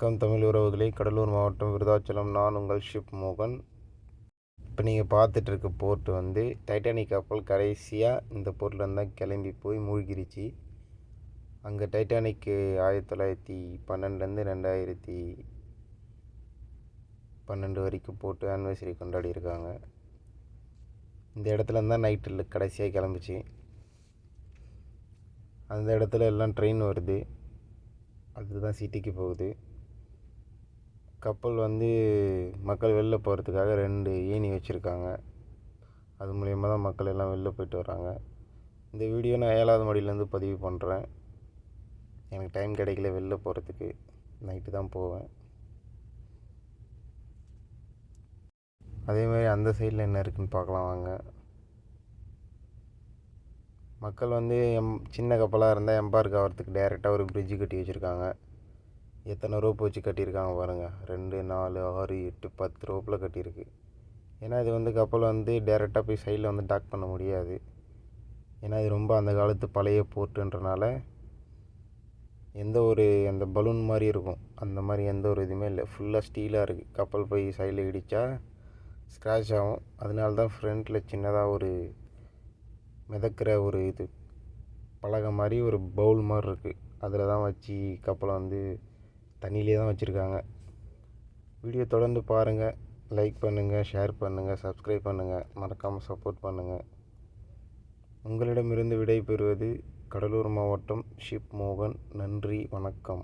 வணக்கம் தமிழ் உறவுகளே, கடலூர் மாவட்டம் விருதாச்சலம். நான் உங்கள் ஷிப் மோகன். இப்போ நீங்கள் பார்த்துட்ருக்க போர்ட் வந்து டைட்டானிக் கப்பல் கடைசியாக இந்த போர்ட்டில் தான் கிளம்பி போய் மூழ்கிருச்சு. அங்கே டைட்டானிக்கு 1912லேருந்து 2012 வரைக்கும் போட்டு ஆனிவர்சரி கொண்டாடியிருக்காங்க. இந்த இடத்துல தான் நைட்டில் கடைசியாக கிளம்பிச்சு. அந்த இடத்துல எல்லாம் ட்ரெயின் வருது, அதுதான் சிட்டிக்கு போகுது. கப்பல் வந்து மக்கள் வெளில போகிறதுக்காக 2 ஏணி வச்சுருக்காங்க. அது மூலயமா தான் மக்கள் எல்லாம் வெளில போயிட்டு வராங்க. இந்த வீடியோ நான் 7வது மாடியிலேருந்து பதிவு பண்ணுறேன். எனக்கு டைம் கிடைக்கல வெளில போகிறதுக்கு, நைட்டு தான் போவேன். அதேமாதிரி அந்த சைடில் என்ன இருக்குதுன்னு பார்க்கலாம் வாங்க. மக்கள் வந்து சின்ன கப்பலாக இருந்தால் எம்பார்க் ஆகிறதுக்கு டைரெக்டாக ஒரு பிரிட்ஜு கட்டி வச்சுருக்காங்க. எத்தனை ரோப் வச்சு கட்டியிருக்காங்க பாருங்கள். 2, 4, 6, 8, 10 ரோப்பில் கட்டியிருக்கு. ஏன்னா இது வந்து கப்பல் வந்து டேரெக்டாக போய் சைடில் வந்து டாக் பண்ண முடியாது. ஏன்னா இது ரொம்ப அந்த காலத்து பழைய போர்ட்டுன்றனால அந்த பலூன் மாதிரி இருக்கும், அந்த மாதிரி எந்த ஒரு இதுவுமே இல்லை. ஃபுல்லாக ஸ்டீலாக இருக்குது. கப்பல் போய் சைடில் இடித்தா ஸ்க்ராட்ச் ஆகும். அதனால தான் ஃப்ரண்ட்டில் சின்னதாக ஒரு மிதக்கிற ஒரு இது பலகை மாதிரி ஒரு பவுல் மாதிரி இருக்குது. அதில் தான் வச்சு கப்பலை வந்து தண்ணியிலே தான் வச்சுருக்காங்க. வீடியோ தொடர்ந்து பாருங்கள். லைக் பண்ணுங்கள், ஷேர் பண்ணுங்கள், சப்ஸ்கிரைப் பண்ணுங்கள், மறக்காமல் சப்போர்ட் பண்ணுங்கள். உங்களிடமிருந்து விடை பெறுவது கடலூர் மாவட்டம் ஷிப் மோகன். நன்றி, வணக்கம்.